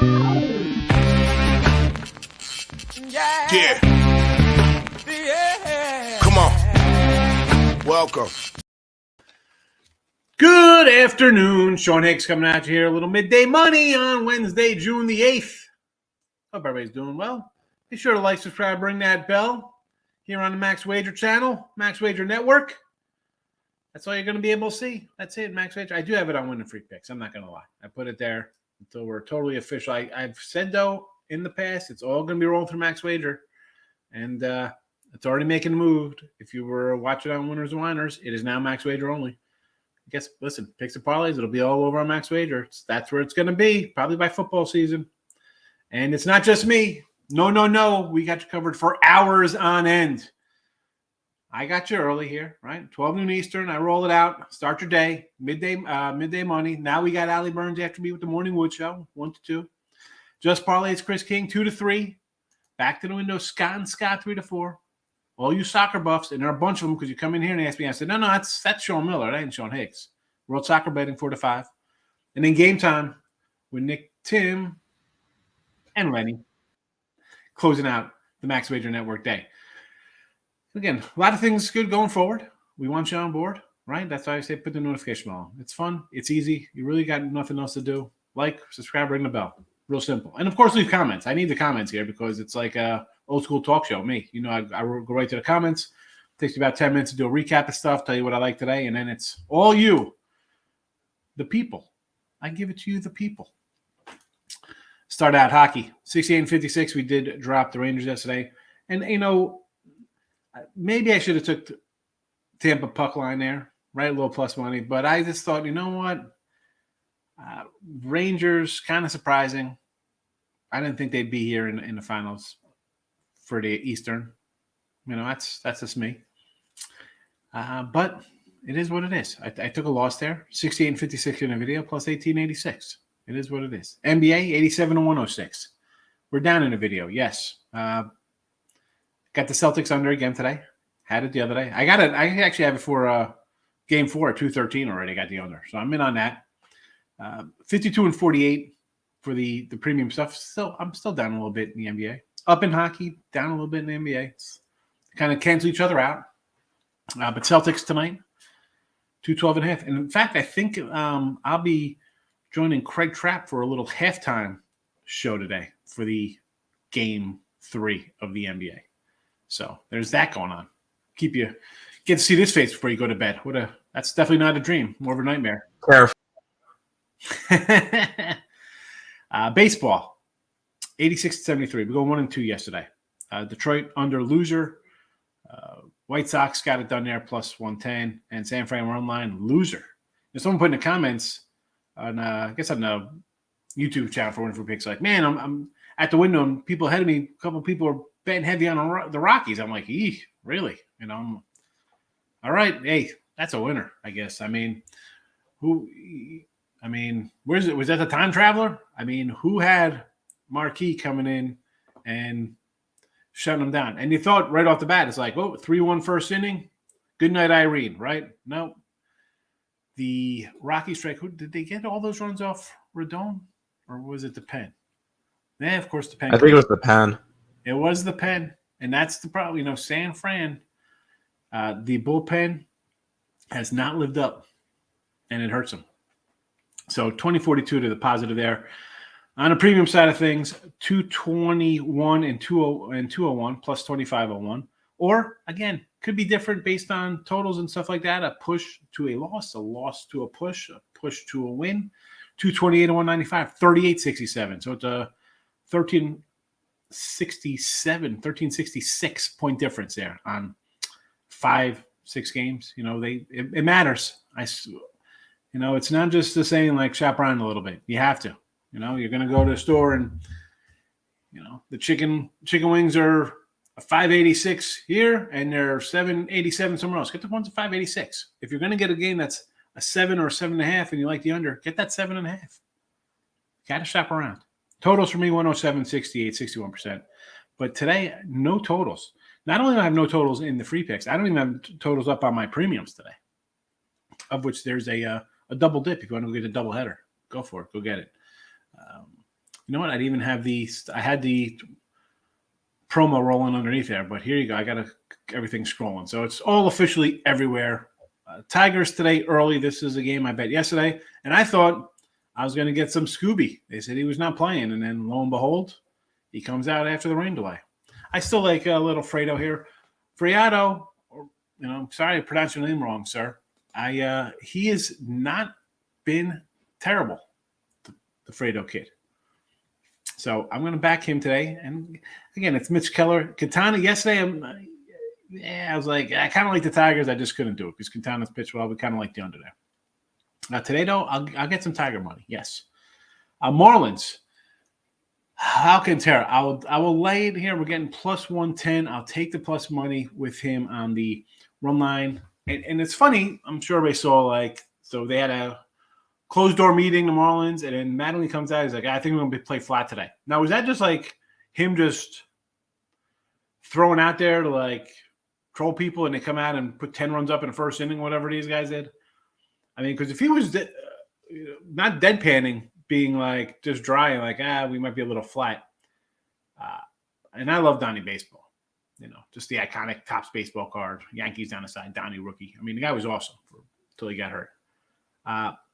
Yeah. Come on. Welcome. Good afternoon. Sean Higgs coming at you here. A little midday money on Wednesday, June the 8th. Hope everybody's doing well. Be sure to like, subscribe, ring that bell here on the Max Wager channel, Max Wager Network. That's all you're going to be able to see. That's it, Max Wager. I do have it on winning free picks. I'm not going to lie. I put it there until we're totally official. I've said, though, in the past, it's all going to be rolling through Max Wager. And it's already making a move. If you were watching on Winners and Whiners, it is now Max Wager only. I guess, listen, picks and parlays, it'll be all over on Max Wager. That's where it's going to be, probably by football season. And it's not just me. No. We got you covered for hours on end. I got you early here, right? 12 noon Eastern. I roll it out. Start your day. Midday money. Now we got Allie Burns after me with the Morning Wood Show, 1 to 2. Just parlays, Chris King, 2 to 3. Back to the window, Scott and Scott, 3 to 4. All you soccer buffs, and there are a bunch of them because you come in here and ask me. I said, no, that's Sean Miller. That ain't Sean Higgs. World Soccer Betting, 4 to 5. And then game time with Nick, Tim, and Lenny closing out the Max Wager Network day. Again, a lot of things good going forward. We want you on board, right? That's why I say put the notification on. It's fun. It's easy. You really got nothing else to do. Like, subscribe, ring the bell. Real simple. And, of course, leave comments. I need the comments here because it's like a old school talk show. Me, you know, I go right to the comments. Takes me about 10 minutes to do a recap of stuff, tell you what I like today, and then it's all you, the people. I give it to you, the people. Start out hockey. 68-56. We did drop the Rangers yesterday. And, you know, maybe I should have took the Tampa puck line there, right? A little plus money. But I just thought, you know what? Rangers, kind of surprising. I didn't think they'd be here in the finals for the Eastern. You know, that's just me. But it is what it is. I took a loss there. 68-56 in the video, plus 18-86. It is what it is. NBA, 87-106. We're down in the video, yes. Got the Celtics under again today. Had it the other day. I actually have it for Game 4 at 213 already. I got the under. So I'm in on that. 52-48 for the premium stuff. I'm still down a little bit in the NBA. Up in hockey, down a little bit in the NBA. It's kind of cancel each other out. But Celtics tonight, 212.5. And in fact, I think I'll be joining Craig Trapp for a little halftime show today for the Game 3 of the NBA. So there's that going on. Get to see this face before you go to bed. That's definitely not a dream, more of a nightmare. Careful. Baseball, 86-73. We go 1 and 2 yesterday. Detroit under loser. White Sox got it done there, plus 110. And San Fran were online loser. There's someone put in the comments on, I guess on the YouTube channel for Winning for Picks, like, man, I'm at the window and people ahead of me, a couple of people are betting heavy on the Rockies. I'm like, really? You know, all right. Hey, that's a winner, I guess. I mean, where's it? Was that the time traveler? I mean, who had Marquee coming in and shutting them down? And you thought right off the bat, it's like, 3-1 first inning. Good night, Irene, right? No. The Rocky strike, did they get all those runs off Rodon? Or was it the pen? Yeah, of course, the pen. I think it was the pen. It was the pen. And that's the problem. You know, San Fran, the bullpen has not lived up. And it hurts them. So 20-42 to the positive there. On the premium side of things, 221 and 201 plus 2501. Or, again, could be different based on totals and stuff like that. A push to a loss to a push to a win. 228 and 195, 38-67. So it's a 1366 point difference there on 5-6 games. You know, it matters. You know, it's not just the saying like shop around a little bit. You have to. You know, you're going to go to a store and, you know, the chicken wings are a $5.86 here and they're $7.87 somewhere else. Get the ones at $5.86. If you're going to get a game that's a 7 or a 7.5 and you like the under, get that 7.5. Got to shop around. Totals for me, 107, 68, 61%. But today, no totals. Not only do I have no totals in the free picks, I don't even have totals up on my premiums today, of which there's a double dip. If you want to get a double header, go for it. Go get it. You know what? I had the promo rolling underneath there, but here you go. I got everything scrolling. So it's all officially everywhere. Tigers today early. This is a game I bet yesterday, and I thought I was going to get some Scooby. They said he was not playing, and then lo and behold, he comes out after the rain delay. I still like a little Fredo here. Friado, sorry I pronounced your name wrong, sir. He has not been terrible, the Fredo kid. So I'm going to back him today. And again, it's Mitch Keller. Quintana, yesterday, I was like, I kind of like the Tigers. I just couldn't do it because Quintana's pitched well. We kind of like the under there. Now, today, though, I'll get some Tiger money. Yes. Marlins. Alcantara. I will lay it here. We're getting plus 110. I'll take the plus money with him on the run line. And it's funny. I'm sure everybody saw, so they had a closed door meeting, the Marlins, and then Mattingly comes out. He's like, I think we're going to play flat today. Now, was that just him just throwing out there to troll people and they come out and put 10 runs up in the first inning, whatever these guys did? I mean, because if he was not deadpanning, being just dry and we might be a little flat. And I love Donnie baseball, just the iconic Topps baseball card, Yankees down the side, Donnie rookie. I mean, the guy was awesome until he got hurt.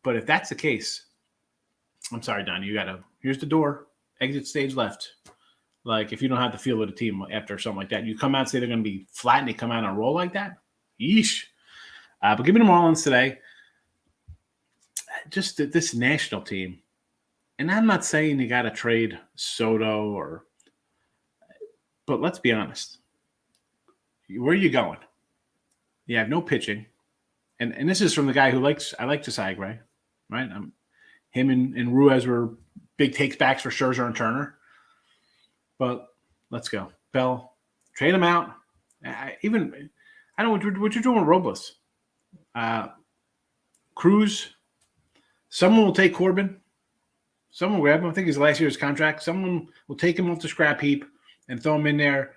But if that's the case, I'm sorry, Donnie, here's the door, exit stage left. If you don't have the feel of the team after something like that, you come out and say they're going to be flat and they come out and roll like that. Yeesh. But give me the Marlins today. Just this national team. And I'm not saying you got to trade Soto but let's be honest. Where are you going? You have no pitching. And this is from the guy I like Josiah Gray, right? Him and Ruiz were big takes backs for Scherzer and Turner. But let's go. Bell, trade him out. I don't know what you're doing with Robles. Cruz, someone will take Corbin. Someone will grab him. I think he's last year's contract. Someone will take him off the scrap heap and throw him in there.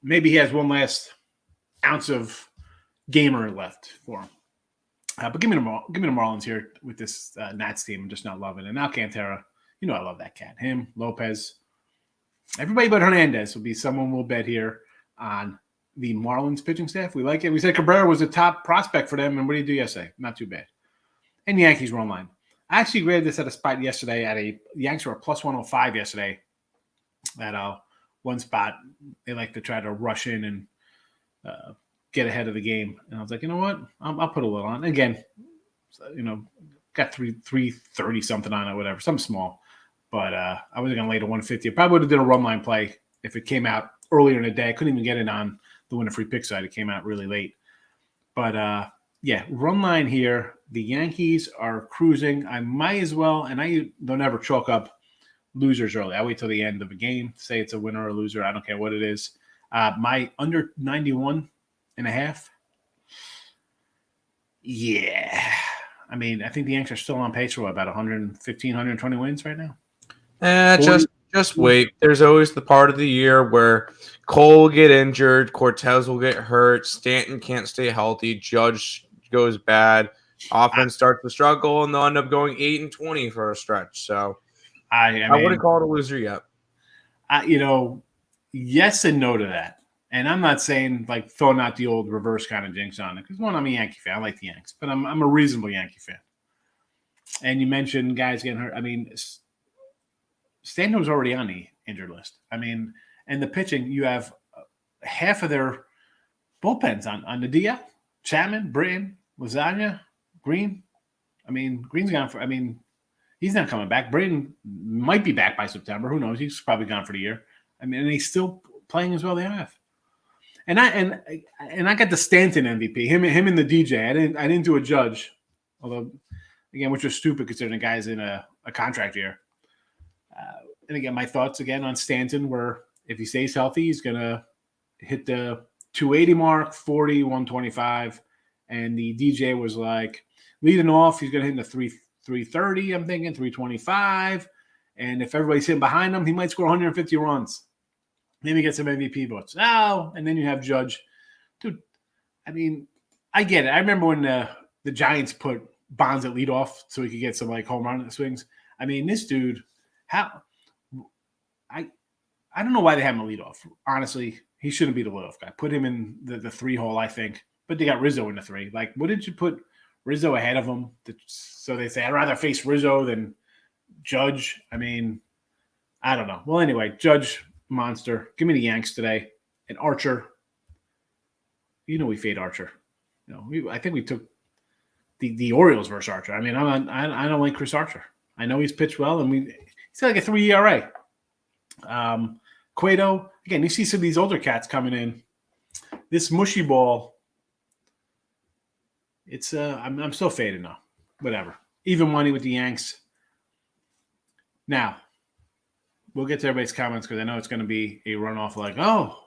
Maybe he has one last ounce of gamer left for him. But give me the Marlins here with this Nats team. I'm just not loving it. And Alcantara, I love that cat. Him, Lopez. Everybody but Hernandez will be someone we'll bet here on the Marlins pitching staff. We like it. We said Cabrera was a top prospect for them. And what did he do yesterday? Not too bad. And the Yankees run line. I actually graded this at a spot yesterday the Yankees were a plus 105 yesterday at one spot. They like to try to rush in and get ahead of the game. And I was like, you know what? I'll put a little on. Again, got 330 something on it, whatever, something small. But I wasn't going to lay to 150. I probably would have did a run line play if it came out earlier in the day. I couldn't even get it on the winner free pick side. It came out really late. But run line here. The Yankees are cruising. I might as well, and I don't ever chalk up losers early. I wait till the end of a game, say it's a winner or a loser. I don't care what it is. My under 91 and a half. Yeah. I mean, I think the Yankees are still on pace for about 115, 120 wins right now. Just wait. There's always the part of the year where Cole will get injured, Cortez will get hurt, Stanton can't stay healthy, Judge goes bad, offense starts to struggle, and they'll end up going 8-20 for a stretch. So I wouldn't call it a loser yet. Yes and no to that. And I'm not saying throwing out the old reverse kind of jinx on it because one, I'm a Yankee fan. I like the Yanks, but I'm a reasonable Yankee fan. And you mentioned guys getting hurt. I mean, Stanton was already on the injured list. I mean, and the pitching, you have half of their bullpens on the DL. Chapman, Britton, Lasagna, Green. I mean, Green's gone he's not coming back. Britton might be back by September. Who knows? He's probably gone for the year. I mean, and he's still playing as well they have. And I got the Stanton MVP. Him and the DJ. I didn't do a Judge, although again, which was stupid considering the guy's in a contract year. And again, my thoughts again on Stanton were if he stays healthy, he's gonna hit the 280 mark, 40, 125, and the DJ was leading off. He's gonna hit in the 330. I'm thinking 325, and if everybody's hitting behind him, he might score 150 runs. Maybe get some MVP votes. Oh, and then you have Judge. Dude, I mean, I get it. I remember when the Giants put Bonds at leadoff so he could get some home run swings. I mean, this dude How I don't know why they have him a leadoff. Honestly, he shouldn't be the leadoff guy. Put him in the 3 hole, I think. But they got Rizzo in the 3. Like, what did you put Rizzo ahead of him? So they say, I'd rather face Rizzo than Judge. I mean, I don't know. Well, anyway, Judge, monster. Give me the Yanks today. And Archer. You know we fade Archer. I think we took the Orioles versus Archer. I mean, I don't like Chris Archer. I know he's pitched well, and he's got like a 3 ERA. Cueto, again, you see some of these older cats coming in. This mushy ball, it's I'm still fading though. Whatever. Even money with the Yanks. Now, we'll get to everybody's comments because I know it's going to be a runoff like, oh,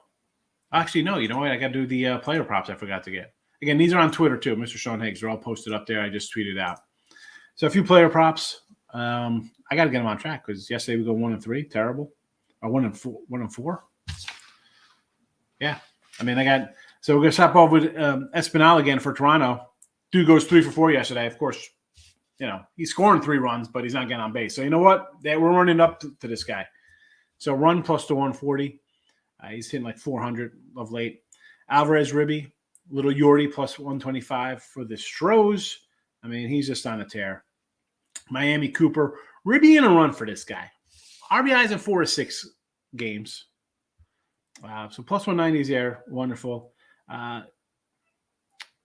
actually, no, you know what? I got to do the player props I forgot to get. Again, these are on Twitter too, Mr. Sean Higgs. They're all posted up there. I just tweeted out. So a few player props. I got to get them on track because yesterday we go 1-3, terrible. Or 1-4. Yeah, I mean, so we're gonna stop off with Espinal again for Toronto. Dude goes 3 for 4 yesterday. Of course, he's scoring 3 runs, but he's not getting on base. So you know what? We're running up to this guy. So run plus to 140. He's hitting like 400 of late. Alvarez Ribby, little Yordi plus 125 for the Stros. I mean, he's just on a tear. Miami Cooper, Ribby in a run for this guy. RBIs in 4 or 6 games. So plus 190 is there. Wonderful.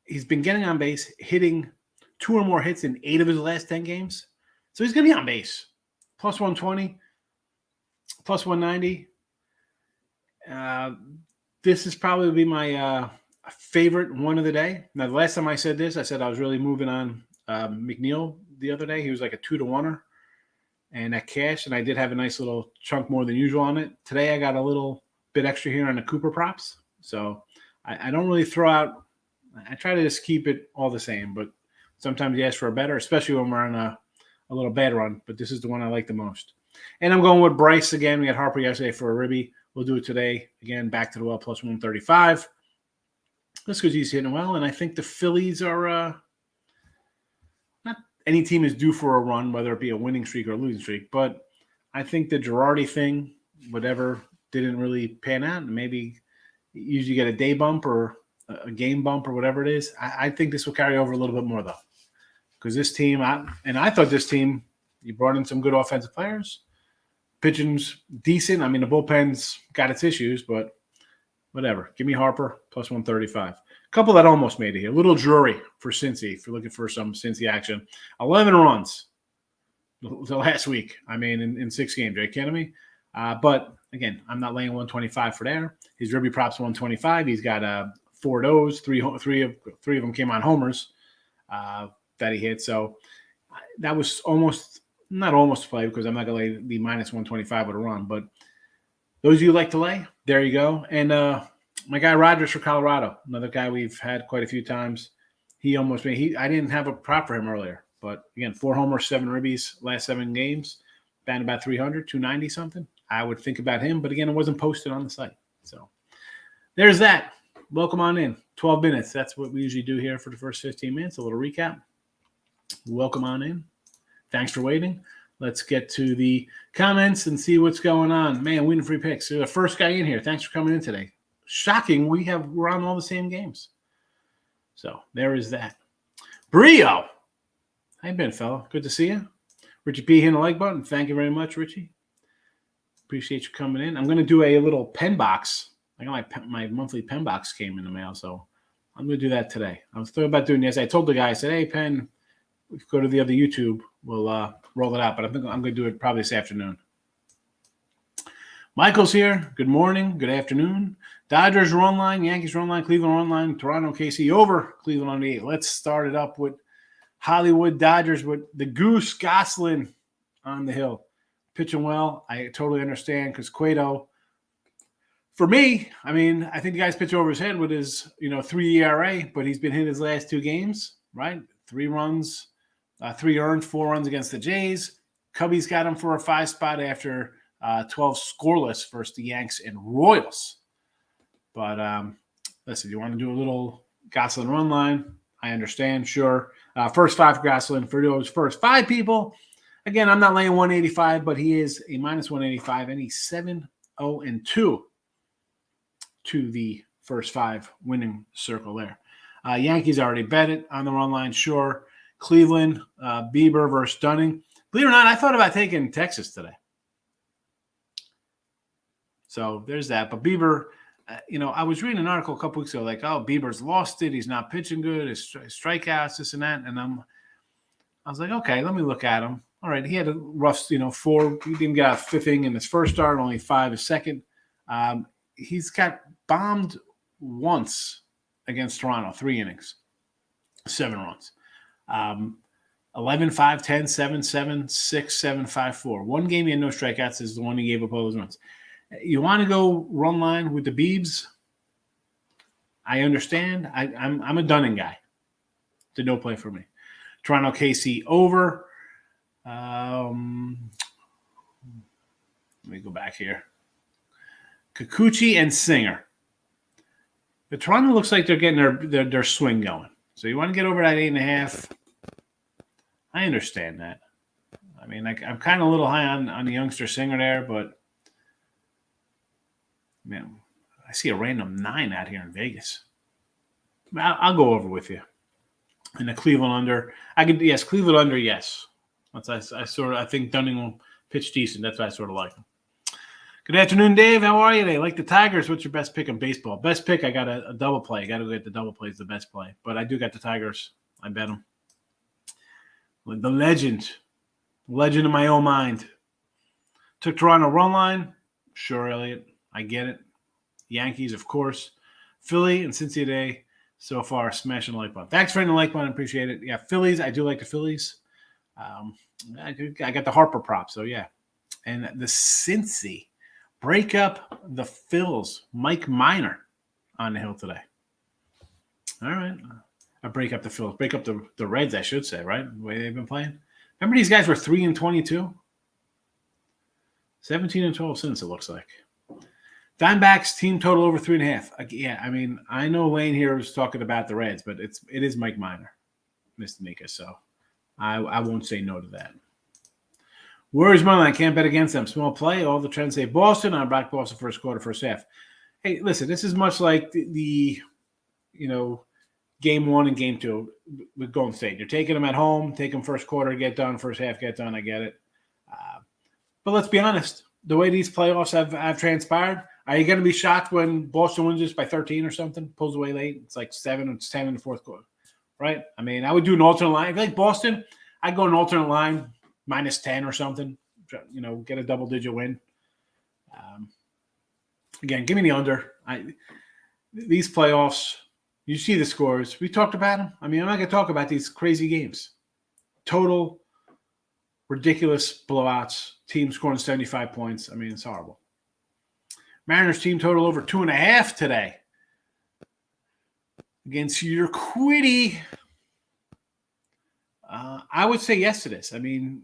He's been getting on base, hitting 2 or more hits in 8 of his last 10 games. So he's going to be on base. Plus 120, plus 190. This is probably be my favorite one of the day. Now, the last time I said this, I said I was really moving on McNeil the other day. He was like a 2-to-1er. And at cash, and I did have a nice little chunk more than usual on it. Today, I got a little bit extra here on the Cooper props. So I don't really throw out – I try to just keep it all the same. But sometimes you ask for a better, especially when we're on a little bad run. But this is the one I like the most. And I'm going with Bryce again. We had Harper yesterday for a Ribby. We'll do it today. Again, back to the well, plus 135. Just because he's hitting well. And I think the Phillies are not any team is due for a run, whether it be a winning streak or a losing streak. But I think the Girardi thing, whatever, didn't really pan out. And maybe you usually get a day bump or a game bump or whatever it is. I think this will carry over a little bit more, though. Because this team, I thought this team, you brought in some good offensive players. Pitching's decent. I mean, the bullpen's got its issues, but whatever. Give me Harper, plus 135. A couple that almost made it here. A little Drury for Cincy, if you're looking for some Cincy action. 11 runs the last week. I mean, in 6 games. Are you kidding me? But, again, I'm not laying 125 for there. His Ribby props 125. He's got 4 of those. Three of them came on homers that he hit. So that was not almost play because I'm not going to lay the minus 125 with a run. But those of you who like to lay, there you go. And my guy Rogers for Colorado, another guy we've had quite a few times. He almost made – I didn't have a prop for him earlier. But, again, 4 homers, 7 ribbies, last 7 games, batting about 300, 290 something. I would think about him. But, again, it wasn't posted on the site. So there's that. Welcome on in. 12 minutes. That's what we usually do here for the first 15 minutes, a little recap. Welcome on in. Thanks for waiting. Let's get to the comments and see what's going on. Man, winning free picks. You're the first guy in here. Thanks for coming in today. Shocking. We're on all the same games. So there is that. Brio. How you been, fella? Good to see you. Richie P hitting the like button. Thank you very much, Richie. Appreciate you coming in. I'm going to do a little pen box. I got my monthly pen box came in the mail, so I'm going to do that today. I was thinking about doing this. I told the guy, I said, hey, Pen, we go to the other YouTube. We'll roll it out, but I think I'm going to do it probably this afternoon. Michael's here. Good morning. Good afternoon. Dodgers are online. Yankees are online. Cleveland are online. Toronto, KC over. Cleveland on the 8. Let's start it up with Hollywood Dodgers with the Goose Goslin on the hill. Pitching well. I totally understand because Cueto, for me, I mean, I think the guy's pitching over his head with his, 3 ERA, but he's been hit his last 2 games, right? 3 runs, 3 earned, 4 runs against the Jays. Cubbies got him for a 5 spot after 12 scoreless versus the Yanks and Royals. But listen, you want to do a little Goslin run line? I understand, sure. First 5 for Goslin. For those first 5 people, Again, I'm not laying 185, but he is a minus 185, and he's 7-0-2 to the first 5 winning circle there. Yankees already bet it on the run line, sure. Cleveland, Bieber versus Dunning. Believe it or not, I thought about taking Texas today. So there's that. But Bieber, I was reading an article a couple weeks ago, like, oh, Bieber's lost it. He's not pitching good. His strikeouts, this and that. And I was like, okay, let me look at him. All right, he had a rough, 4. He didn't get out 5th inning in his first start, only 5 his second. He's got bombed once against Toronto, 3 innings, 7 runs. 11, 5, 10, 7, 7, 6, 7, 5, 4. One game he had no strikeouts is the one he gave up all those runs. You want to go run line with the Biebs? I understand. I'm a Dunning guy. It's a no play for me. Toronto KC over. Let me go back here. Kikuchi and Singer. The Toronto looks like they're getting their swing going. So you want to get over that 8.5. I understand that. I mean, I'm kind of a little high on the youngster Singer there, but man, I see a random 9 out here in Vegas. I'll go over with you. And the Cleveland under. Cleveland under, yes. I think Dunning will pitch decent. That's why I sort of like him. Good afternoon, Dave. How are you today? Like the Tigers, what's your best pick in baseball? Best pick, I got a double play. I got to get the double play is the best play. But I do got the Tigers. I bet them. The legend in my own mind. Took Toronto run line. Sure, Elliot. I get it. Yankees, of course. Philly and Cincinnati so far smashing the like button. Thanks for hitting the like button. Appreciate it. Yeah, Phillies. I do like the Phillies. I got the Harper prop, so yeah. And the Cincy. Break up the Phils. Mike Minor on the hill today. All right. I break up the Phils. Break up the Reds, I should say, right? The way they've been playing. Remember these guys were 3-22? 17-12 since, it looks like. Diamondbacks team total over 3.5. Yeah, I mean, I know Lane here was talking about the Reds, but it is Mike Minor, Mr. Mika, so I won't say no to that. Warriors money line, can't bet against them. Small play, all the trends say Boston. I'm back Boston first quarter, first half. Hey, listen, this is much like the game 1 and game 2 with Golden State. You're taking them at home, take them first quarter, get done, first half, get done. I get it. But let's be honest. The way these playoffs have transpired, are you going to be shocked when Boston wins this by 13 or something, pulls away late? It's like 7 or 10 in the fourth quarter, right? I mean, I would do an alternate line. If like Boston, I'd go an alternate line, minus 10 or something, get a double-digit win. Again, give me the under. These playoffs, you see the scores. We talked about them. I mean, I'm not going to talk about these crazy games. Total ridiculous blowouts. Team scoring 75 points. I mean, it's horrible. Mariners team total over 2.5 today against your Quiddy. I would say yes to this. I mean,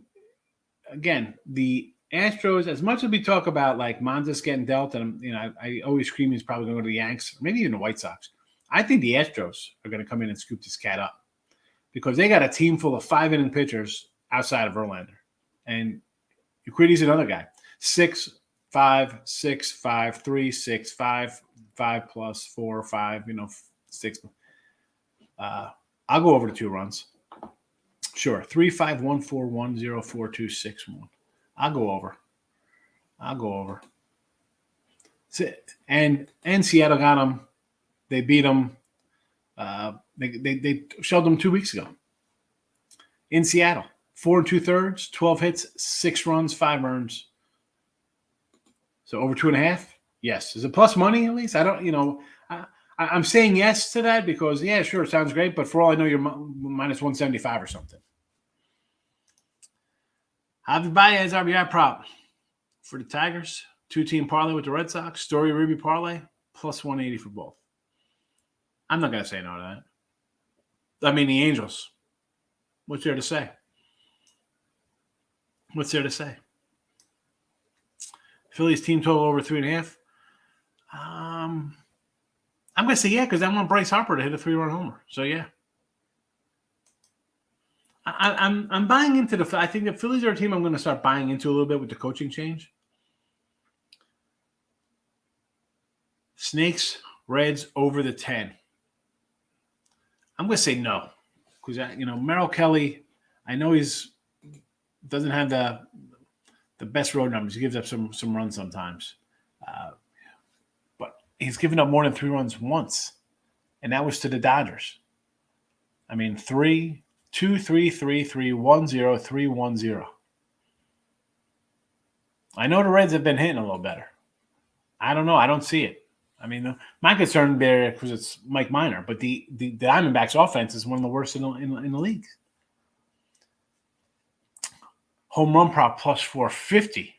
again, the Astros, as much as we talk about like Montas getting dealt, and I always scream he's probably going to go to the Yanks, or maybe even the White Sox. I think the Astros are going to come in and scoop this cat up because they got a team full of 5-inning pitchers outside of Verlander, and Quiddy's another guy. 6, 5, 6, 5, 3, 6, 5, 5 plus 4, 5, 6. I'll go over to 2 runs. Sure. 3, 5, 1, 4, 1, 0, 4, 2, 6, 1. I'll go over. And Seattle got them. They beat them. They shelled them 2 weeks ago in Seattle. 4 2/3, 12 hits, 6 runs, 5 earns. So over 2.5? Yes. Is it plus money at least? I don't, I'm saying yes to that because, yeah, sure, it sounds great. But for all I know, you're minus 175 or something. Javi Baez, RBI prop for the Tigers. 2-team parlay with the Red Sox. Story Ruby parlay, plus 180 for both. I'm not going to say no to that. I mean, the Angels. What's there to say? Phillies team total over 3.5. I'm going to say yeah because I want Bryce Harper to hit a 3-run homer. So, yeah. I'm buying into the. I think the Phillies are a team I'm going to start buying into a little bit with the coaching change. Snakes, Reds over the 10. I'm going to say no because Merrill Kelly. I know doesn't have the best road numbers. He gives up some runs sometimes, but he's given up more than 3 runs once, and that was to the Dodgers. I mean, 3-2, 3-3, 3-1-0, 3-1-0. I know the Reds have been hitting a little better. I don't know. I don't see it. I mean, my concern there because it's Mike Minor, but the Diamondbacks' offense is one of the worst in the league. Home run prop plus 450.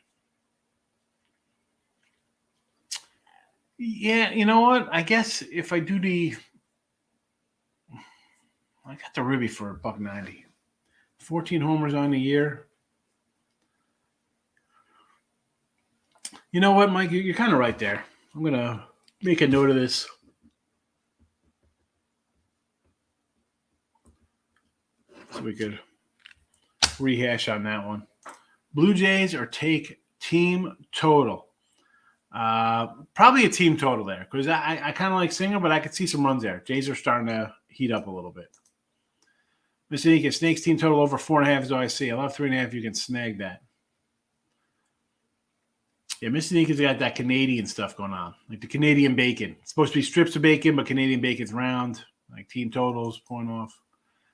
Yeah, you know what? I guess if I do I got the Ribby for $1.90. 14 homers on the year. You know what, Mike? You're kind of right there. I'm going to make a note of this. So we could rehash on that one. Blue Jays or take team total. Probably a team total there because I kind of like Singer, but I could see some runs there. Jays are starting to heat up a little bit. Mr. Nika, Snakes team total over 4.5 is all I see. I love 3.5. You can snag that. Yeah, Mr. Nika's got that Canadian stuff going on, like the Canadian bacon. It's supposed to be strips of bacon, but Canadian bacon's round, like team totals, point off.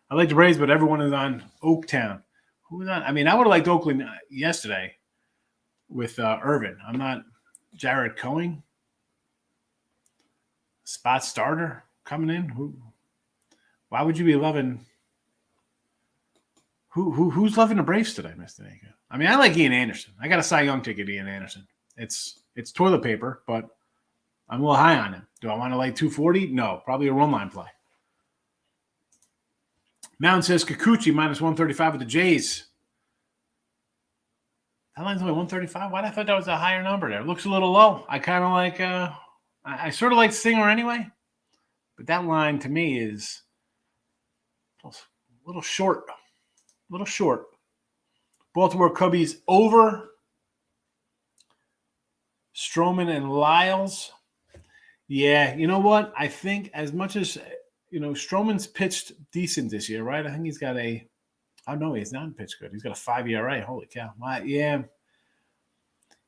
I like the Braves, but everyone is on Oaktown. Who was on? I mean, I would have liked Oakland yesterday with Irvin. I'm not Jared Cohen, spot starter coming in. Why would you be loving? Who's loving the Braves today, Mr. Nika? I mean, I like Ian Anderson. I got a Cy Young ticket, Ian Anderson. It's toilet paper, but I'm a little high on him. Do I want to like 240? No, probably a run line play. Mountain says Kikuchi minus 135 with the Jays. That line's only 135. Why? I thought that was a higher number there. It looks a little low. I kind of like. I sort of like Singer anyway, but that line to me is a little short. A little short. Baltimore Cubbies over. Stroman and Lyles. Yeah, you know what? I think as much as Stroman's pitched decent this year, right? I think he's got no, he's not pitched good. He's got a 5 ERA. Holy cow. Yeah.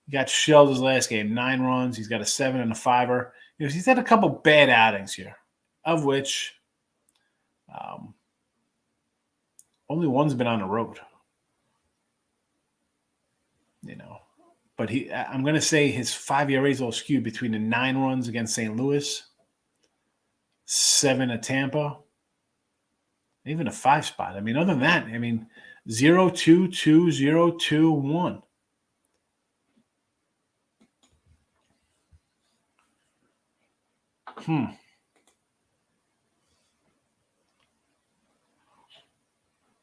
He got shelled his last game. 9 runs. He's got a 7 and a 5-er. He's had a couple bad outings here, of which only one's been on the road. But I'm going to say his 5 ERA is a little skewed between the 9 runs against St. Louis, 7 at Tampa, even a 5 spot. I mean, other than that, 0-2-2, 0-2-1.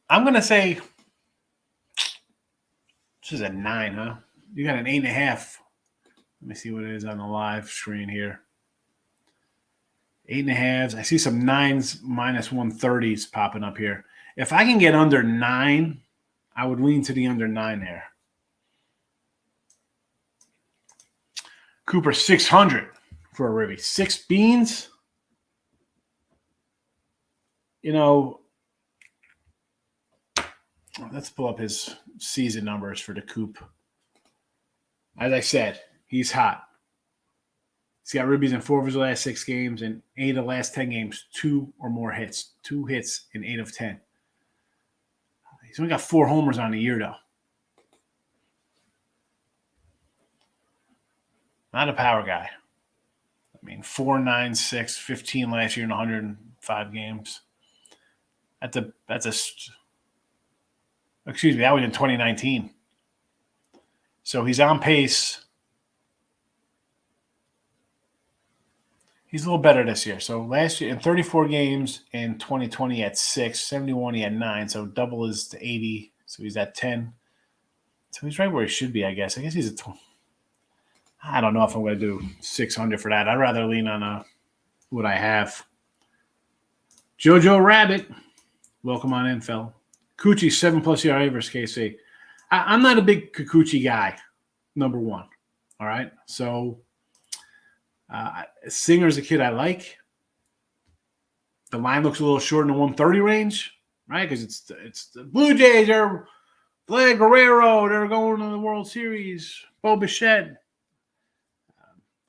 I'm going to say this is a 9, huh? You got an 8.5. Let me see what it is on the live screen here. 8.5s. I see some 9s minus 130s popping up here. If I can get under 9, I would lean to the under 9 there. Cooper 600 for a Ribby. 6 beans. Let's pull up his season numbers for the Coop. As I said, he's hot. He's got ribbies in 4 of his last 6 games and 8 of the last 10 games, 2 or more hits. 2 hits in 8 of 10. He's only got 4 homers on the year, though. Not a power guy. 4, 9, 6, 15 last year in 105 games. Excuse me, that was in 2019. So he's on pace. He's a little better this year. So last year, in 34 games in 2020, he had 6. 71, he had 9. So double is to 80. So he's at 10. So he's right where he should be, I guess. I guess he's I don't know if I'm going to do 600 for that. I'd rather lean on what I have. Jojo Rabbit. Welcome on in, fella. Kikuchi 7+ ERA versus KC. I'm not a big Kikuchi guy, number one. All right. So Singer's a kid I like. The line looks a little short in the 130 range, right? Because it's the Blue Jays. They're Vlad Guerrero. They're going to the World Series. Bo Bichette.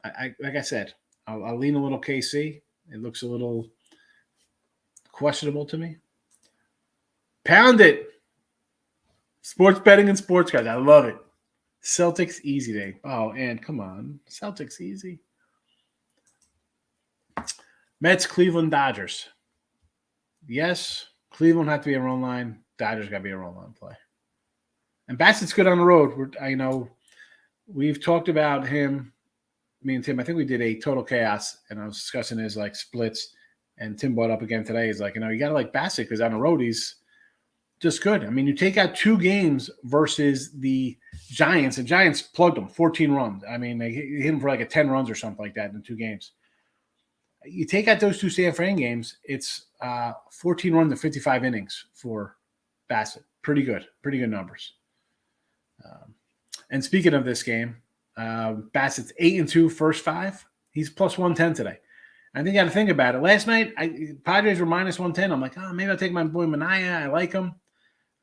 Like I said, I'll lean a little KC. It looks a little questionable to me. Pound it. Sports betting and sports cards. I love it. Celtics easy day. Oh, and come on. Celtics easy. Mets, Cleveland, Dodgers. Yes, Cleveland have to be a run line. Dodgers got to be a run line play. And Bassett's good on the road. We've talked about him, me and Tim. I think we did a Total Chaos, and I was discussing his like splits. And Tim brought up again today. He's like, you got to like Bassett because on the road he's just good. I mean, you take out 2 games versus the Giants. The Giants plugged them 14 runs. I mean, they hit him for like a 10 runs or something like that in 2 games. You take out those 2 San Fran games, it's 14 runs and 55 innings for Bassett. Pretty good numbers. And speaking of this game, Bassett's 8-2 first 5. He's plus 110 today. I think you got to think about it. Last night, Padres were minus 110. I'm like, maybe I'll take my boy Minaya. I like him.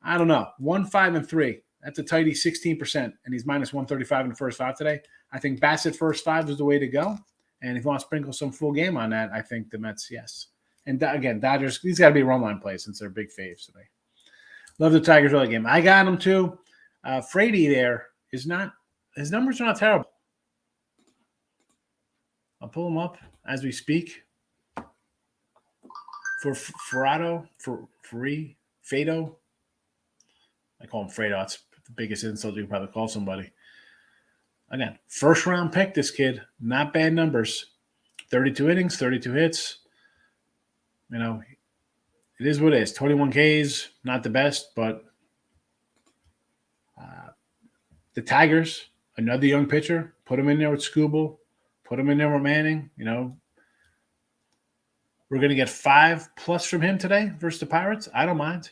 I don't know. 1-5-3. That's a tighty 16%, and he's minus 135 in the first 5 today. I think Bassett first 5 is the way to go. And if you want to sprinkle some full game on that, I think the Mets, yes. And again, Dodgers, these got to be a run line play since they're big faves today. Love the Tigers early game. I got them too. Frady there is not – his numbers are not terrible. I'll pull them up as we speak. For Fado. I call him Fredo. That's the biggest insult you can probably call somebody. Again, first-round pick, this kid. Not bad numbers. 32 innings, 32 hits. It is what it is. 21 Ks, not the best, but the Tigers, another young pitcher, put him in there with Skubal, put him in there with Manning. We're going to get 5+ from him today versus the Pirates. I don't mind.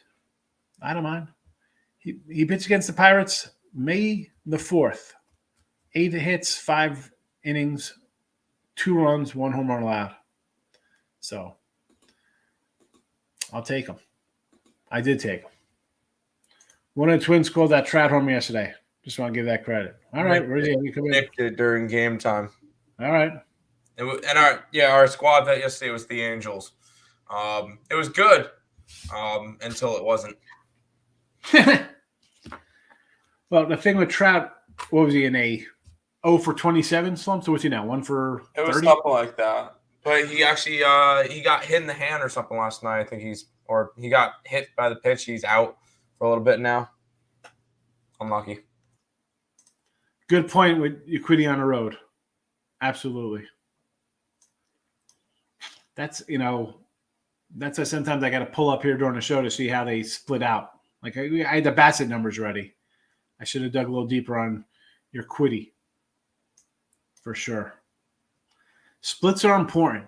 He pitched against the Pirates May the 4th. 8 hits, 5 innings, 2 runs, 1 home run allowed. So I'll take him. I did take him. One of the Twins called that Trout home yesterday. Just want to give that credit. All right, where's he? Nicked it during game time. All right. And our squad bet yesterday was the Angels. It was good until it wasn't. Well, the thing with Trout, what was he in a 0 for 27 slump? So what's he now? 1 for 30? It was something like that. But he actually he got hit in the hand or something last night. I think he got hit by the pitch. He's out for a little bit now. Unlucky. Good point with Equity on the road. Absolutely. That's why sometimes I got to pull up here during the show to see how they split out. Like I had the Bassett numbers ready. I should have dug a little deeper on your Quiddy for sure. Splits are important.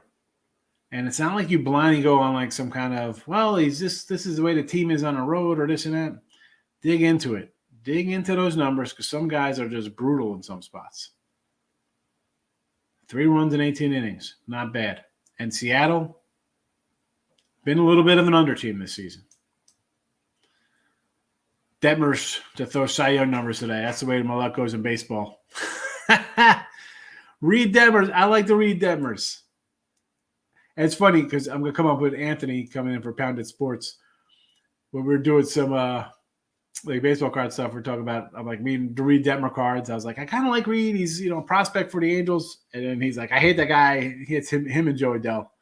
And it's not like you blindly go on like some kind of, this is the way the team is on the road or this and that. Dig into it. Dig into those numbers because some guys are just brutal in some spots. 3 runs in 18 innings. Not bad. And Seattle, been a little bit of an under team this season. Detmers to throw Cy Young numbers today. That's the way my luck goes in baseball. Reed Detmers. I like to read Detmers. And it's funny because I'm going to come up with Anthony coming in for Pounded Sports. When we were doing some baseball card stuff, we're talking about, I'm like, reading the Reed Detmer cards. I was like, I kind of like Reed. He's, a prospect for the Angels. And then he's like, I hate that guy. He hits him and Joey Dell.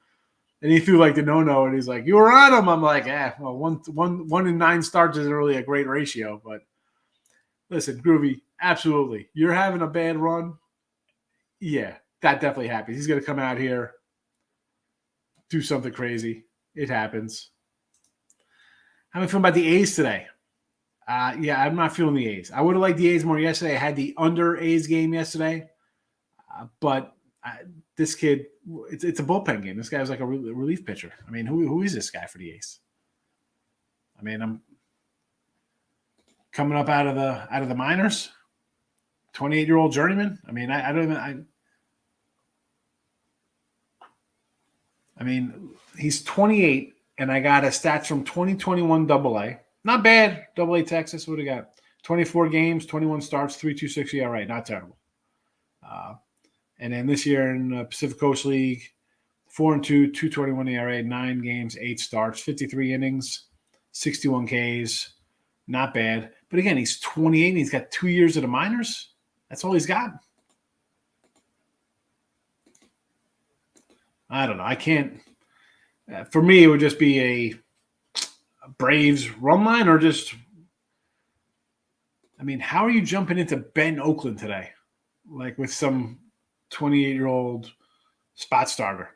And he threw like the no-no, and he's like, you were on him. I'm like, well, one in 9 starts isn't really a great ratio. But listen, Groovy, absolutely. You're having a bad run. Yeah, that definitely happens. He's going to come out here, do something crazy. It happens. How am I feeling about the A's today? I'm not feeling the A's. I would have liked the A's more yesterday. I had the under A's game yesterday. But this kid, it's a bullpen game. This guy was like a relief pitcher. I mean, who is this guy for the A's? I mean, coming up out of the minors. 28-year-old journeyman. I mean, I don't even. I mean, he's 28, and I got a stats from 2021 AA. Not bad. AA Texas. What do we got? 24 games, 21 starts, 3.26 ERA. Not terrible. And then this year in the Pacific Coast League, 4-2, 2.21 ERA, 9 games, 8 starts, 53 innings, 61 Ks. Not bad. But again, he's 28 and he's got 2 years of the minors. That's all he's got. I don't know. I can't. For me, it would just be a Braves run line or just. I mean, how are you jumping into Ben Oakland today? Like with some 28-year-old spot starter.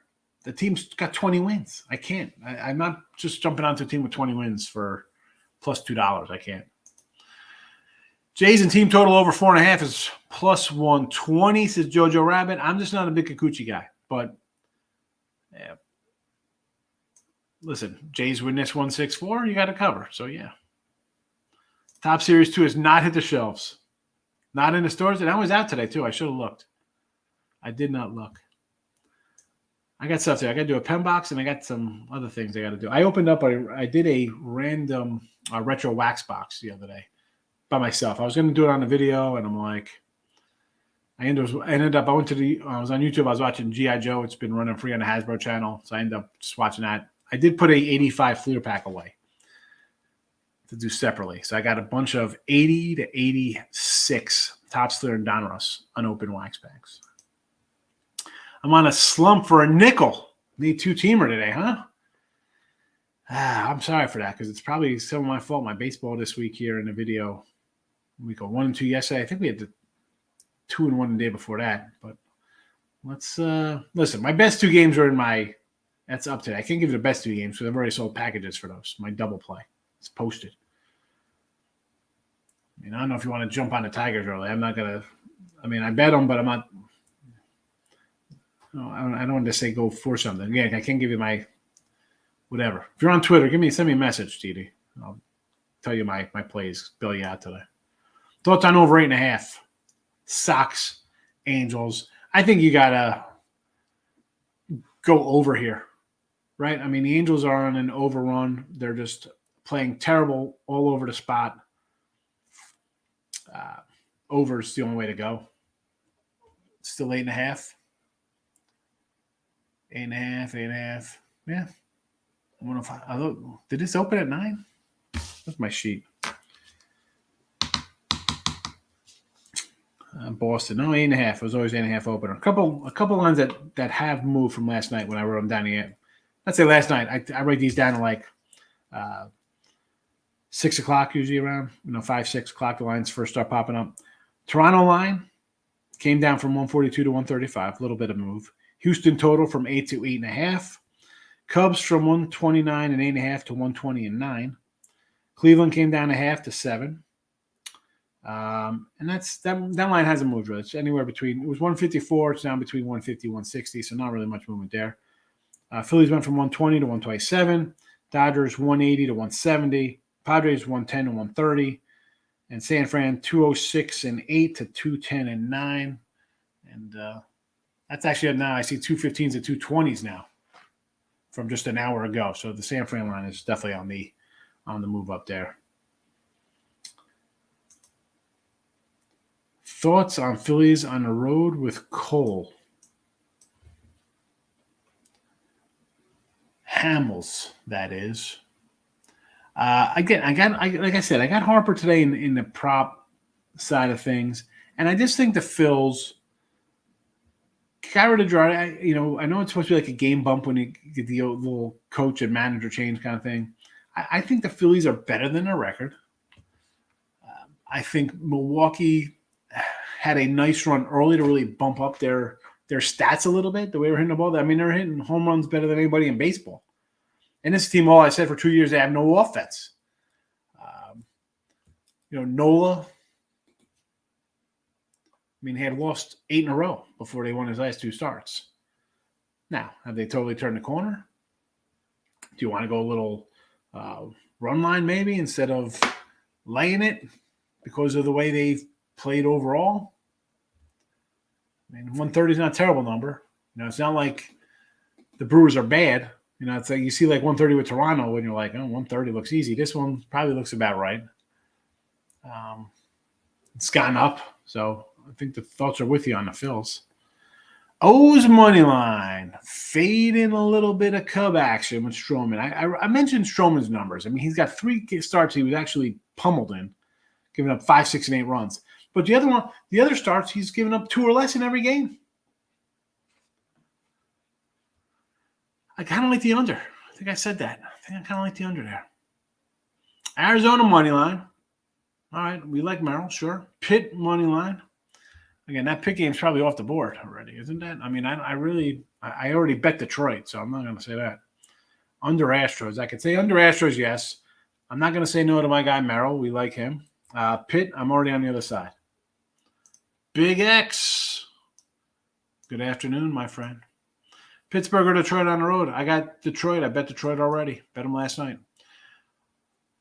The team's got 20 wins. I can't. I'm not just jumping onto a team with 20 wins for plus $2. I can't. Jays and team total over 4.5 is plus 120, says Jojo Rabbit. I'm just not a big Kikuchi guy. But, yeah. Listen, Jays win this 164, you got to cover. So, yeah. Top Series 2 has not hit the shelves. Not in the stores. And I was out today, too. I should have looked. I did not look. I got stuff there. I got to do a pen box, and I got some other things I got to do. I opened up. I did a random retro wax box the other day by myself. I was going to do it on the video, and I'm like, I ended up. I was on YouTube. I was watching G.I. Joe. It's been running free on the Hasbro channel, so I ended up just watching that. I did put a 85 Fleer pack away to do separately. So I got a bunch of 80 to 86 Topps Fleer and Donruss unopened wax packs. I'm on a slump for a nickel. Need 2-teamer today, huh? I'm sorry for that because it's probably some of my fault. My baseball this week here in the video. We go 1-2 yesterday. I think we had the 2-1 the day before that. But let's listen. My best 2 games are in my. That's up today. I can't give you the best 2 games because I've already sold packages for those. My double play. It's posted. I mean, I don't know if you want to jump on the Tigers early. I'm not gonna. I mean, I bet them, but I'm not. No, I don't want to say go for something. Again, I can't give you my whatever. If you're on Twitter, send me a message, TD. I'll tell you my plays, bail you out today. Thoughts on over 8.5. Sox, Angels. I think you gotta go over here, right? I mean, the Angels are on an overrun. They're just playing terrible all over the spot. Over's the only way to go. Still 8.5. 8.5. Yeah. Did this open at 9? That's my sheet. Boston. No, 8.5. It was always 8.5 opener. A couple lines that have moved from last night when I wrote them down here. Let's say last night. I write these down at like 6 o'clock usually around. 5, 6 o'clock. The lines first start popping up. Toronto line came down from 142 to 135. A little bit of move. Houston total from 8 to 8.5. Cubs from 129 and 8.5 to 120 and 9. Cleveland came down 0.5 to 7. And that line hasn't moved really. It's anywhere between, it was 154. It's down between 150 and 160. So not really much movement there. Phillies went from 120 to 127. Dodgers 180 to 170. Padres 110 to 130. And San Fran 206 and 8 to 210 and 9. And that's actually now I see 215s and 220s now from just an hour ago. So the San Fran line is definitely on the move up there. Thoughts on Phillies on the road with Cole? Hamels, that is. Like I said, I got Harper today in the prop side of things, and I just think the Phils got rid of Girardi. I know it's supposed to be like a game bump when you get the little coach and manager change kind of thing. I think the Phillies are better than their record. I think Milwaukee had a nice run early to really bump up their stats a little bit, the way we're hitting the ball. I mean, they're hitting home runs better than anybody in baseball. And this team, all I said for 2 years, they have no offense. Nola, he had lost 8 in a row before they won his last 2 starts. Now, have they totally turned the corner? Do you want to go a little run line maybe instead of laying it? because of the way they've played overall. I mean, 130 is not a terrible number. It's not like the Brewers are bad. It's like you see like 130 with Toronto and you're like, oh, 130 looks easy. This one probably looks about right. It's gotten up, so I think the thoughts are with you on the Phils. O's money line fading a little bit of Cub action with Stroman. I mentioned Stroman's numbers. I mean, he's got 3 starts he was actually pummeled in, giving up 5, 6, and 8 runs. But the other starts, he's given up 2 or less in every game. I kind of like the under. I think I said that. I think I kind of like the under there. Arizona money line. All right, we like Merrill, sure. Pitt money line. Again, that Pitt game's probably off the board already, isn't it? I mean, I already bet Detroit, so I'm not going to say that. Under Astros. I could say under Astros, yes. I'm not going to say no to my guy Merrill. We like him. Pitt, I'm already on the other side. Big X. Good afternoon, my friend. Pittsburgh or Detroit on the road. I got Detroit. I bet Detroit already. Bet them last night.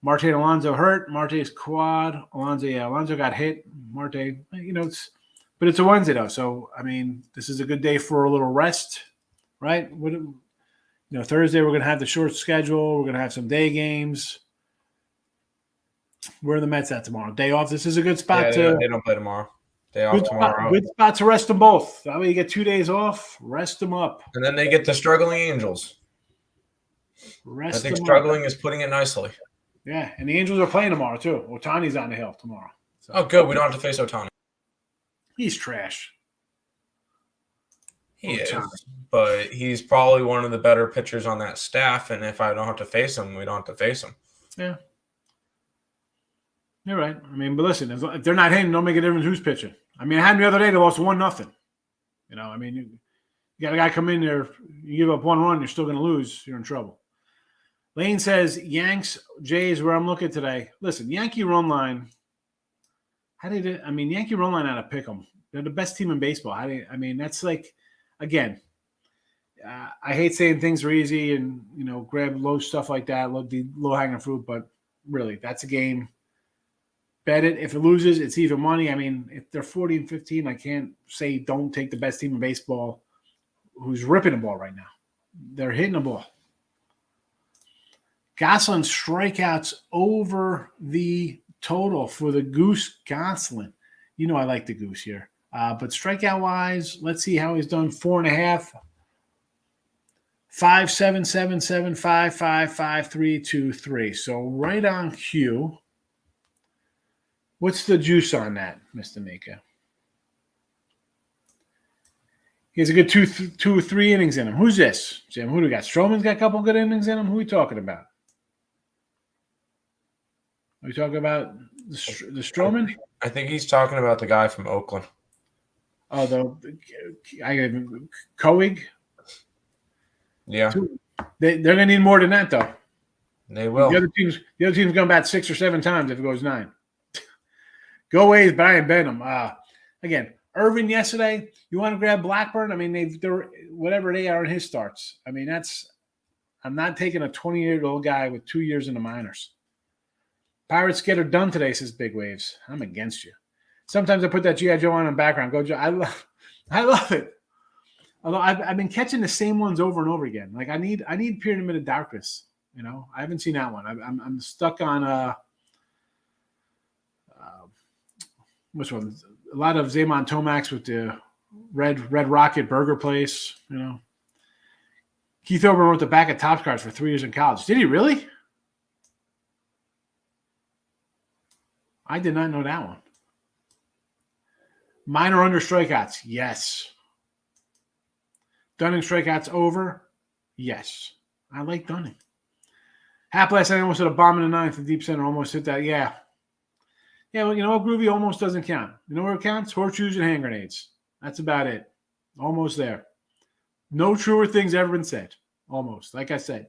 Marte and Alonso hurt. Marte's quad. Alonso got hit. Marte, but it's a Wednesday though. So, I mean, this is a good day for a little rest, right? Thursday we're going to have the short schedule. We're going to have some day games. Where are the Mets at tomorrow? Day off. This is a good spot they don't play tomorrow. Day off tomorrow. Good spot to rest them both. That way you get 2 days off. Rest them up. And then they get the struggling Angels. I think struggling is putting it nicely. Yeah, and the Angels are playing tomorrow too. Ohtani's on the hill tomorrow. So. Oh, good. We don't have to face Ohtani. He's trash. He is, but he's probably one of the better pitchers on that staff. And if I don't have to face him, we don't have to face him. Yeah. You're right. I mean, but listen, if they're not hitting, don't make a difference who's pitching. I mean, I had them the other day, they lost 1-0. I mean, you got a guy come in there, you give up 1 run, you're still going to lose, you're in trouble. Lane says, Yanks, Jays, where I'm looking today. Listen, Yankee run line, Yankee run line out of Pick'em. They're the best team in baseball. That's like, again, I hate saying things are easy and, grab low stuff like that, low-hanging fruit, but really, that's a game. Bet it. If it loses, it's even money. I mean, if they're 40-15, I can't say don't take the best team in baseball who's ripping the ball right now. They're hitting the ball. Goslin strikeouts over the total for the Goose Goslin. I like the Goose here. But strikeout-wise, let's see how he's done. 4.5. 5, 7, 7, 7, 5, 5, 5, 3, 2, 3. So right on cue. What's the juice on that, Mr. Mika? He has a good 2 or 3 innings in him. Who's this, Jim? Who do we got? Stroman's got a couple good innings in him. Who are we talking about? Are we talking about the Stroman? I think he's talking about the guy from Oakland. Oh, Coig? Yeah. They're going to need more than that, though. They will. The other team's going to bat 6 or 7 times if it goes 9. Go A's, but I ain't bet them. Again, Irvin yesterday, you want to grab Blackburn? I mean, they're whatever they are in his starts. I mean, I'm not taking a 20-year-old guy with 2 years in the minors. Pirates get her done today, says Big Waves. I'm against you. Sometimes I put that G.I. Joe on in the background. Go Joe. I love it. Although I've been catching the same ones over and over again. Like I need Pyramid of Darkness. I haven't seen that one. I'm stuck on which one? A lot of Zaman Tomax with the Red Rocket Burger Place. Keith Oberman wrote the back of Top Cards for 3 years in college. Did he really? I did not know that one. Minor under strikeouts, yes. Dunning strikeouts over, yes. I like Dunning. Hap last night almost hit a bomb in the ninth. The deep center almost hit that. Yeah. Yeah, well, you know what, Groovy? Almost doesn't count. You know where it counts? Horseshoes and hand grenades. That's about it. Almost there. No truer things ever been said. Almost. Like I said,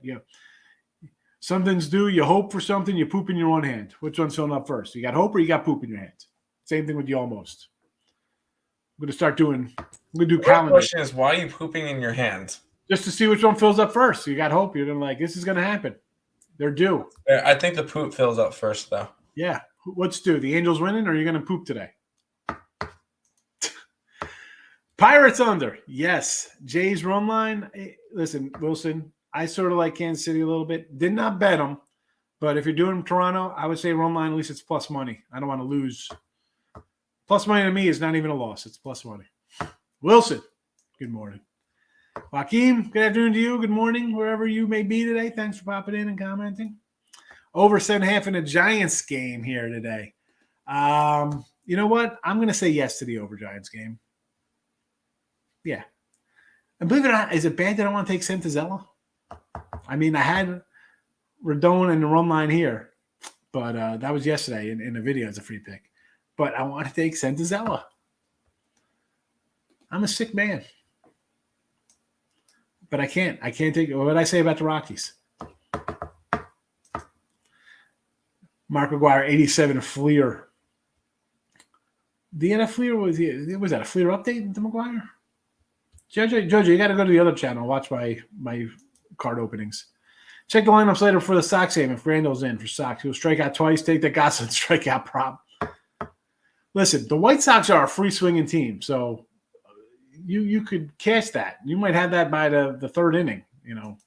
some things do. You hope for something, you poop in your one hand. Which one's filling up first? You got hope or you got poop in your hand? Same thing with you almost. I'm going to do calendar. The question is, why are you pooping in your hand? Just to see which one fills up first. You got hope. You're going to this is going to happen. They're due. I think the poop fills up first, though. Yeah. What's due? The Angels winning, or are you going to poop today? Pirates under. Yes. Jays run line. Listen, Wilson, I sort of like Kansas City a little bit. Did not bet them. But if you're doing Toronto, I would say run line, at least it's plus money. I don't want to lose. Plus money to me is not even a loss. It's plus money. Wilson, good morning. Joaquin, good afternoon to you. Good morning, wherever you may be today. Thanks for popping in and commenting. Over 7.5 in a Giants game here today. You know what? I'm going to say yes to the over Giants game. Yeah. And believe it or not, is it bad that I want to take Santazella? I mean, I had Rodon and the run line here, but that was yesterday in the video. It's a free pick. But I want to take Santazella. I'm a sick man. But I can't. I can't take – what did I say about the Rockies? Mark McGuire, 87 Fleer. The NF Fleer was that a Fleer update to McGuire? Jojo, you got to go to the other channel. Watch my card openings. Check the lineups later for the Sox game. If Randall's in for Sox, he'll strike out twice. Take the Gosselin strikeout prop. Listen, the White Sox are a free swinging team, so you could cash that. You might have that by the third inning. You know.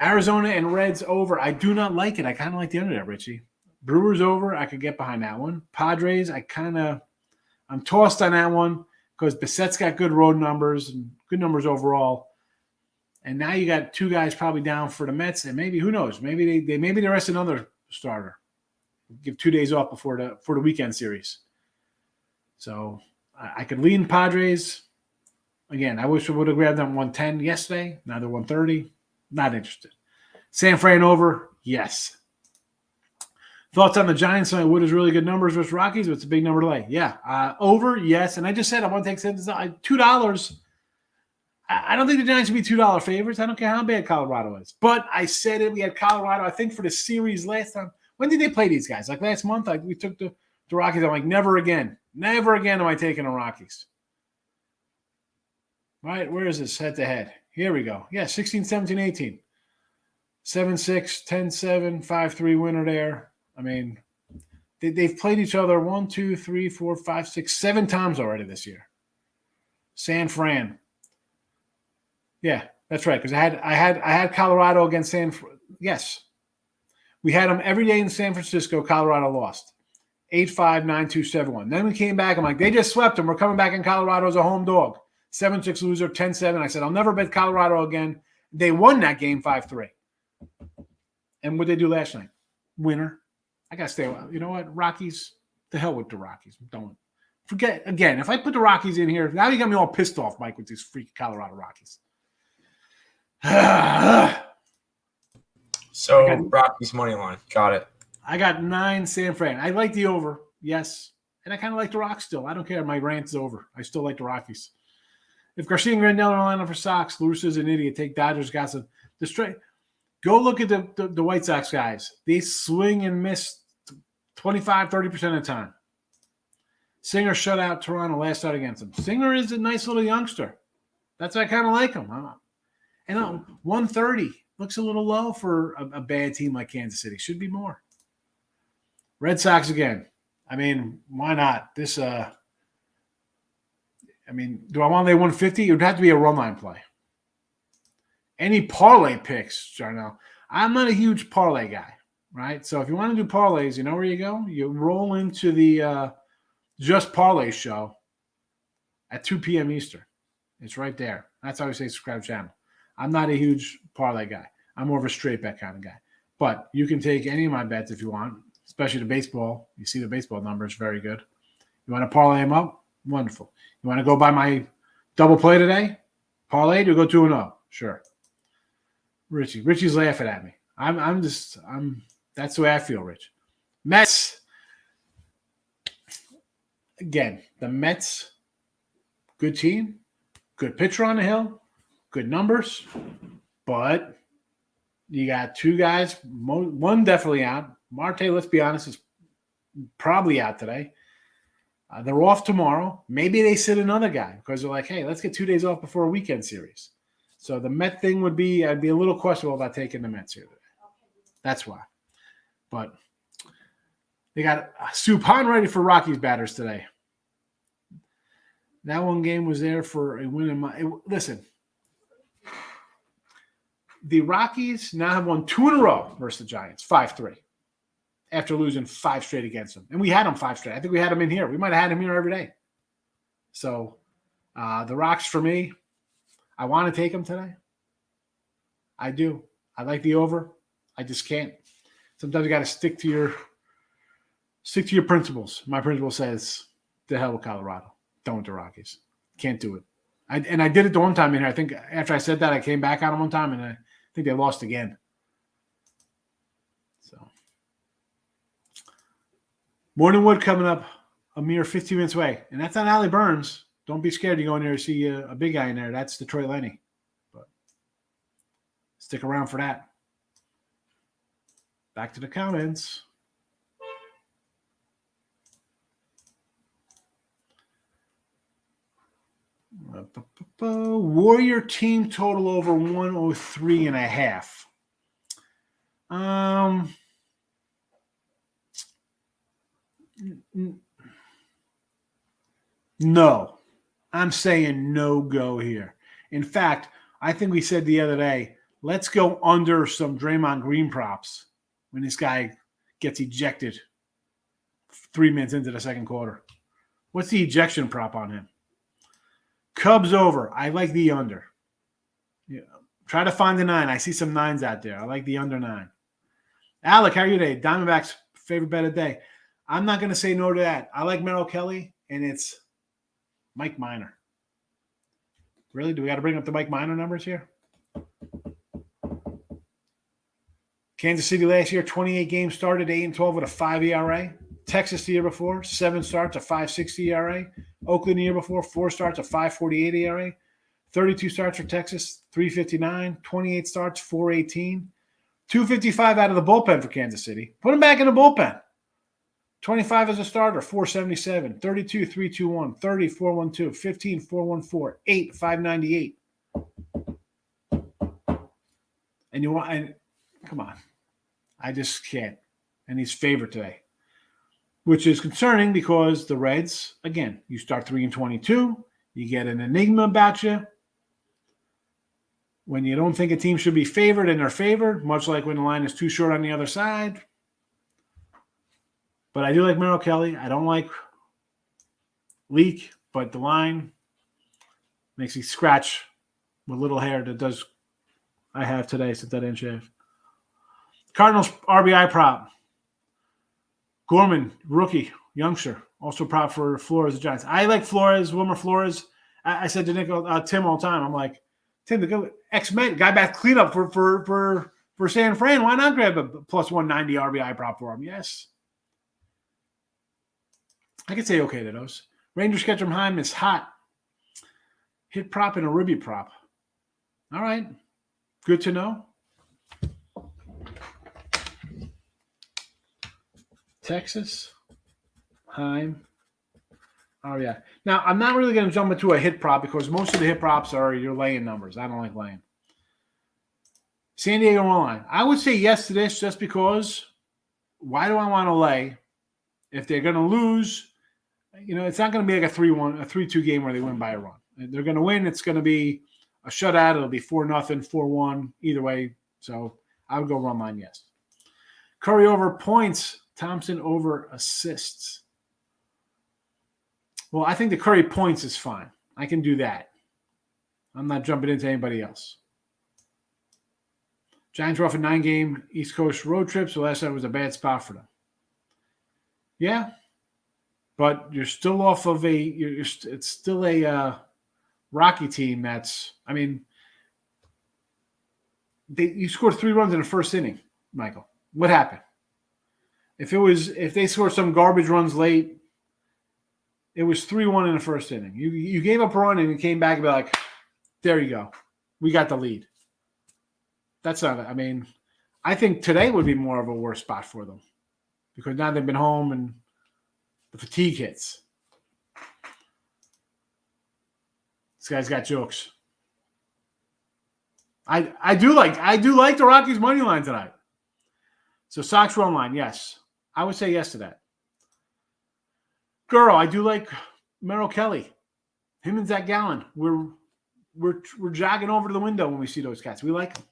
Arizona and Reds over. I do not like it. I kind of like the under there, Richie. Brewers over. I could get behind that one. Padres. I'm tossed on that one because Bissett's got good road numbers and good numbers overall. And now you got two guys probably down for the Mets, and maybe who knows? Maybe they rest another starter. Give 2 days off for the weekend series. So I could lean Padres. Again, I wish I would have grabbed them 110 yesterday. Now they're 130. Not interested. San Fran over, yes. Thoughts on the Giants? Wood is really good numbers versus Rockies, but it's a big number to lay. Yeah, over, yes. And I just said I want to take $2. I don't think the Giants should be $2 favorites. I don't care how bad Colorado is. But I said it. We had Colorado, I think, for the series last time. When did they play these guys? Like last month? We took the Rockies. I'm like, never again. Never again am I taking the Rockies. All right, where is this head-to-head? Here we go. Yeah, 16, 17, 18. 7-6, 10-7, 5-3 winner there. I mean, they've played each other 1, 2, 3, 4, 5, 6, 7 times already this year. San Fran. Yeah, that's right. Because I had Colorado against San Fran. Yes. We had them every day in San Francisco. Colorado lost. 8-5, 9-2, 7-1. Then we came back. I'm like, they just swept them. We're coming back in Colorado as a home dog. 7-6 loser, 10-7. I said, I'll never bet Colorado again. They won that game 5-3. And what did they do last night? Winner. I got to stay. You know what? Rockies, the hell with the Rockies. Don't forget. Again, if I put the Rockies in here, now you got me all pissed off, Mike, with these freaking Colorado Rockies. So Rockies money line. Got it. I got 9 San Fran. I like the over. Yes. And I kind of like the Rocks still. I don't care. My rant's over. I still like the Rockies. If Garcia and Grandel are lineup for Sox, Lewis is an idiot. Take Dodgers, got some. Go look at the White Sox guys. They swing and miss 25, 30% of the time. Singer shut out Toronto last start against them. Singer is a nice little youngster. That's why I kind of like him. And 130 looks a little low for a bad team like Kansas City. Should be more. Red Sox again. I mean, why not? Do I want to lay 150? It would have to be a run line play. Any parlay picks, Jarnell? I'm not a huge parlay guy, right? So if you want to do parlays, you know where you go? You roll into the Just Parlay show at 2 p.m. Eastern. It's right there. That's how we say subscribe to the channel. I'm not a huge parlay guy. I'm more of a straight bet kind of guy. But you can take any of my bets if you want, especially the baseball. You see the baseball numbers, very good. You want to parlay them up? Wonderful. You want to go by my double play today? Parlay, you go 2-0. Sure. Richie's laughing at me. That's the way I feel, Rich. Mets. Again, the Mets, good team, good pitcher on the hill, good numbers, but you got 2 guys, one definitely out. Marte, let's be honest, is probably out today. They're off tomorrow. Maybe they sit another guy because they're like, hey, let's get 2 days off before a weekend series. So the Met thing would be, I'd be a little questionable about taking the Mets here today. That's why. But They got Suppan ready for Rockies batters today. That one game was there for a win. Listen, the Rockies now have won 2 in a row versus the Giants, 5-3, after losing 5 straight against them. And we had them 5 straight. I think we had them in here. We might have had them here every day. So the Rocks for me, I want to take them today. I do. I like the over. I just can't. Sometimes you got to stick to your principles. My principle says, the hell with Colorado. Don't with the Rockies. Can't do it. I did it the one time in here. I think after I said that, I came back on them one time, and I think they lost again. So, Morningwood coming up a mere 15 minutes away. And that's not Allie Burns. Don't be scared to go in there and see a big guy in there. That's Detroit Lenny. But stick around for that. Back to the comments. Warrior team total over 103.5. No. I'm saying no go here. In fact, I think we said the other day, let's go under some Draymond Green props when this guy gets ejected 3 minutes into the second quarter. What's the ejection prop on him? Cubs over. I like the under. Yeah. Try to find the 9. I see some 9s out there. I like the under 9. Alec, how are you today? Diamondbacks favorite bet of the day. I'm not going to say no to that. I like Merrill Kelly, and it's Mike Minor. Really? Do we got to bring up the Mike Minor numbers here? Kansas City last year, 28 games started, 8-12 with a 5 ERA. Texas the year before, 7 starts, a 5.60 ERA. Oakland the year before, 4 starts, a 5.48 ERA. 32 starts for Texas, 3.59. 28 starts, 4.18. 2.55 out of the bullpen for Kansas City. Put him back in the bullpen. 25 as a starter, 4.77. 32, 3.21. 30, 4.12. 15, 4.14. 8, 5.98. And you want, and come on. I just can't. And he's favored today, which is concerning because the Reds, again, you start 3-22. You get an enigma about you. When you don't think a team should be favored and they're favored, much like when the line is too short on the other side. But I do like Merrill Kelly. I don't like Leak, but the line makes me scratch with little hair that does I have today since I didn't shave. Cardinals RBI prop. Gorman, rookie, youngster, also prop for Flores, the Giants. I like Flores, Wilmer Flores. I said to Tim all the time, I'm like, Tim, the ex-Met, guy back cleanup for San Fran. Why not grab a plus 190 RBI prop for him? Yes. I could say okay to those. Rangers catcher Heim is hot. Hit prop and a ribby prop. All right. Good to know. Texas, Heim. Oh, yeah. Now, I'm not really going to jump into a hit prop because most of the hit props are your laying numbers. I don't like laying. San Diego Online. I would say yes to this just because why do I want to lay if they're going to lose? You know, it's not going to be like a 3-1, a 3-2 game where they win by a run. They're going to win. It's going to be a shutout. It'll be 4-0, 4-1, either way. So I would go run line, yes. Curry over points. Thompson over assists. Well, I think the Curry points is fine. I can do that. I'm not jumping into anybody else. Giants were off a 9-game East Coast road trip, so last night was a bad spot for them. Yeah, but you're still off of it's still a Rocky team that's, I mean, you scored 3 runs in the first inning, Michael. What happened? If they scored some garbage runs late, it was 3-1 in the first inning. You gave up a run and you came back and be like, there you go. We got the lead. That's not it. I mean, I think today would be more of a worse spot for them because now they've been home and the fatigue hits. This guy's got jokes. I do like the Rockies money line tonight. So Sox run line, yes. I would say yes to that. Girl, I do like Merrill Kelly. Him and Zach Gallen. We're jogging over to the window when we see those cats. We like them.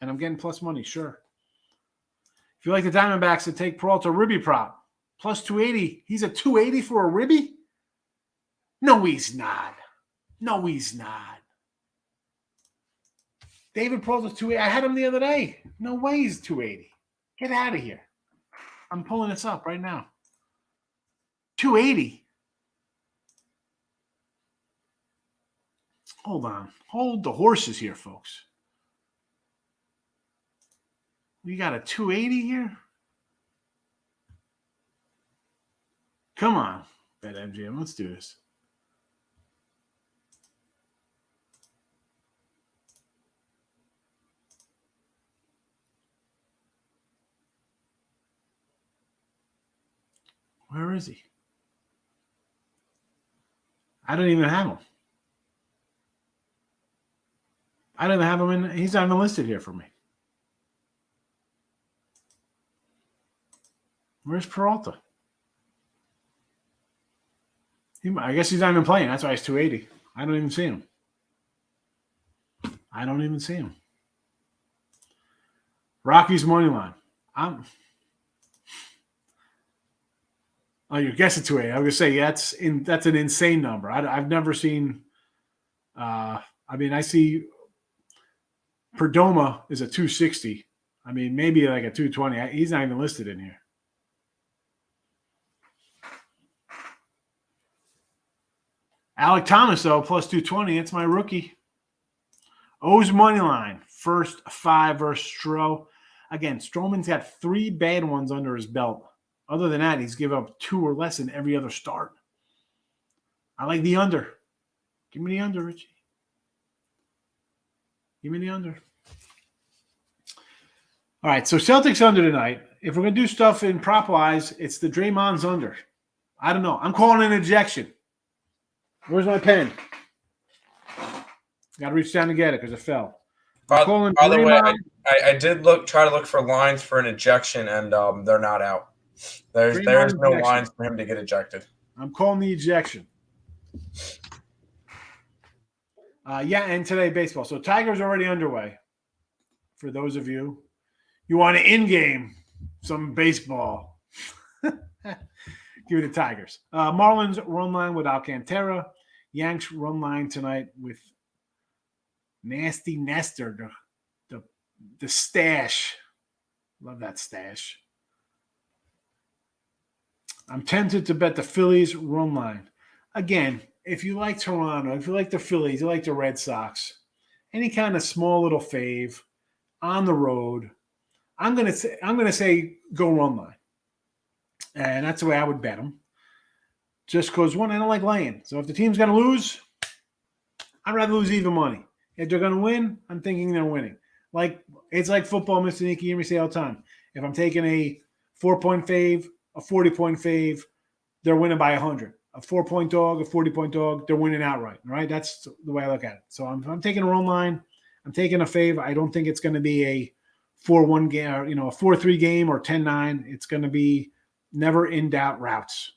And I'm getting plus money, sure. If you like the Diamondbacks to take Peralta Ribby prop, plus 280. He's a 280 for a Ribby? No, he's not. No, he's not. David Peralta's 280. I had him the other day. No way he's 280. Get out of here. I'm pulling this up right now. 280. Hold on. Hold the horses here, folks. We got a 280 here? Come on, BetMGM. Let's do this. Where is he? I don't even have him. I don't even have him in. He's not even listed here for me. Where's Peralta? I guess he's not even playing. That's why he's 280. I don't even see him. I don't even see him. Rockies money line. Oh, you're guessing 280. I was gonna say that's an insane number. I've never seen. I see Perdomo is a 260. I mean, maybe like a 220. He's not even listed in here. Alec Thomas, though, plus 220. It's my rookie. O's money line. First 5 versus Stroh. Again, Stroman's got 3 bad ones under his belt. Other than that, he's given up 2 or less in every other start. I like the under. Give me the under, Richie. Give me the under. All right, so Celtics under tonight. If we're going to do stuff in prop-wise, it's the Draymond's under. I don't know. I'm calling an ejection. Where's my pen? Got to reach down to get it because it fell. By the way, I did try to look for lines for an ejection, and they're not out. There's no lines for him to get ejected. I'm calling the ejection. And today baseball. So Tigers already underway. For those of you want to in-game some baseball, give it to Tigers. Marlins run line with Alcantara. Yanks run line tonight with Nasty Nestor, the stash. Love that stash. I'm tempted to bet the Phillies run line. Again, if you like Toronto, if you like the Phillies, you like the Red Sox, any kind of small little fave on the road, I'm gonna say go run line. And that's the way I would bet them. Just because, one, I don't like laying. So if the team's going to lose, I'd rather lose even money. If they're going to win, I'm thinking they're winning. It's like football, Mr. Nicky. You hear me say all the time. If I'm taking a 4-point fave, a 40-point fave, they're winning by 100. A 4-point dog, a 40-point dog, they're winning outright. Right? That's the way I look at it. So I'm taking a run line. I'm taking a fave. I don't think it's going to be a 4-1 game, or, a 4-3 game or 10-9. It's going to be never in doubt routes.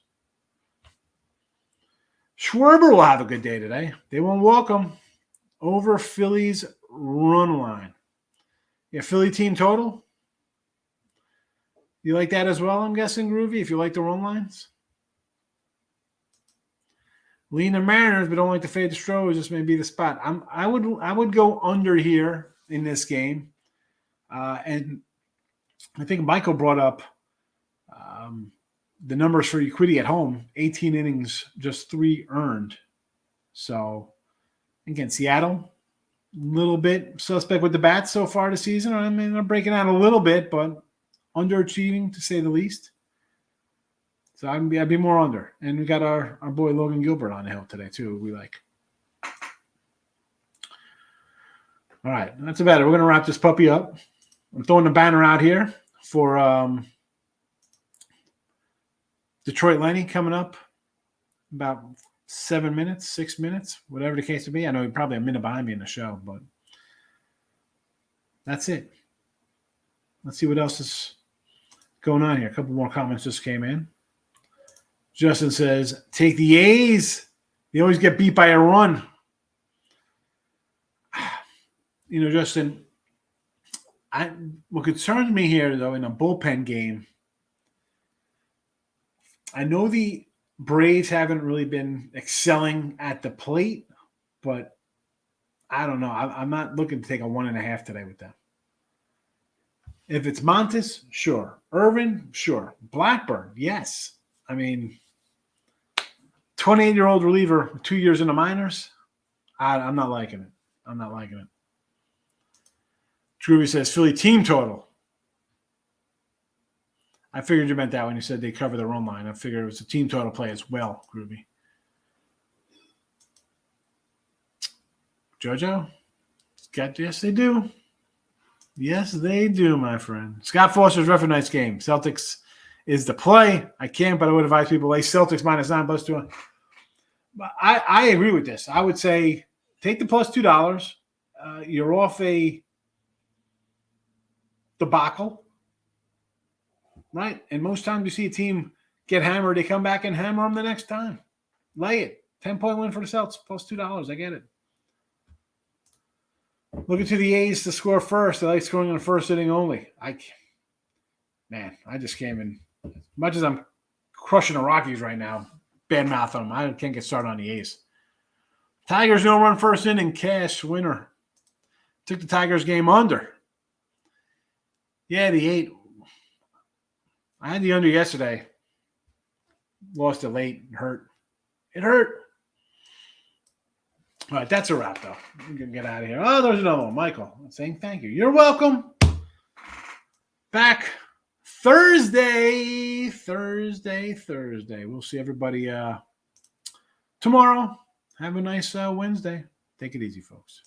Schwarber will have a good day today. They won't walk him over Phillies run line. Yeah, Philly team total. You like that as well, I'm guessing, Groovy, if you like the run lines? Lean the Mariners, but don't like to fade the Stros. This may be the spot. I would go under here in this game. And I think Michael brought up the numbers for Equity at home, 18 innings, just 3 earned. So, again, Seattle, a little bit suspect with the bats so far this season. I mean, they're breaking out a little bit, but underachieving, to say the least. So I'd be more under. And we got our boy Logan Gilbert on the hill today, too, we like. All right, that's about it. We're going to wrap this puppy up. I'm throwing the banner out here for Detroit Lenny coming up about 7 minutes, 6 minutes, whatever the case may be. I know you're probably a minute behind me in the show, but that's it. Let's see what else is going on here. A couple more comments just came in. Justin says, take the A's. They always get beat by a run. You know, Justin, what concerns me here, though, in a bullpen game, I know the Braves haven't really been excelling at the plate, but I don't know. I'm not looking to take a 1.5 today with them. If it's Montes, sure. Irvin, sure. Blackburn, yes. I mean, 28-year-old reliever with 2 years in the minors, I'm not liking it. I'm not liking it. Groovy says Philly team total. I figured you meant that when you said they cover their own line. I figured it was a team total play as well, Groovy. Jojo? Yes, they do. Yes, they do, my friend. Scott Foster's referee night's game. Celtics is the play. I can't, but I would advise people lay Celtics -9 +2. But I agree with this. I would say take the +$2. You're off a debacle, right? And most times you see a team get hammered, they come back and hammer them the next time. Lay it. 10-point win for the Celtics +$2. I get it. Looking to the A's to score first. I like scoring in the first inning only. I just came in. As much as I'm crushing the Rockies right now, bad mouth on them, I can't get started on the A's. Tigers no run first inning, cash winner. Took the Tigers game under. Yeah, the 8. I had the under yesterday. Lost it late. It hurt. It hurt. All right, that's a wrap, though. We can get out of here. Oh, there's another one. Michael saying thank you. You're welcome. Back Thursday. We'll see everybody tomorrow. Have a nice Wednesday. Take it easy, folks.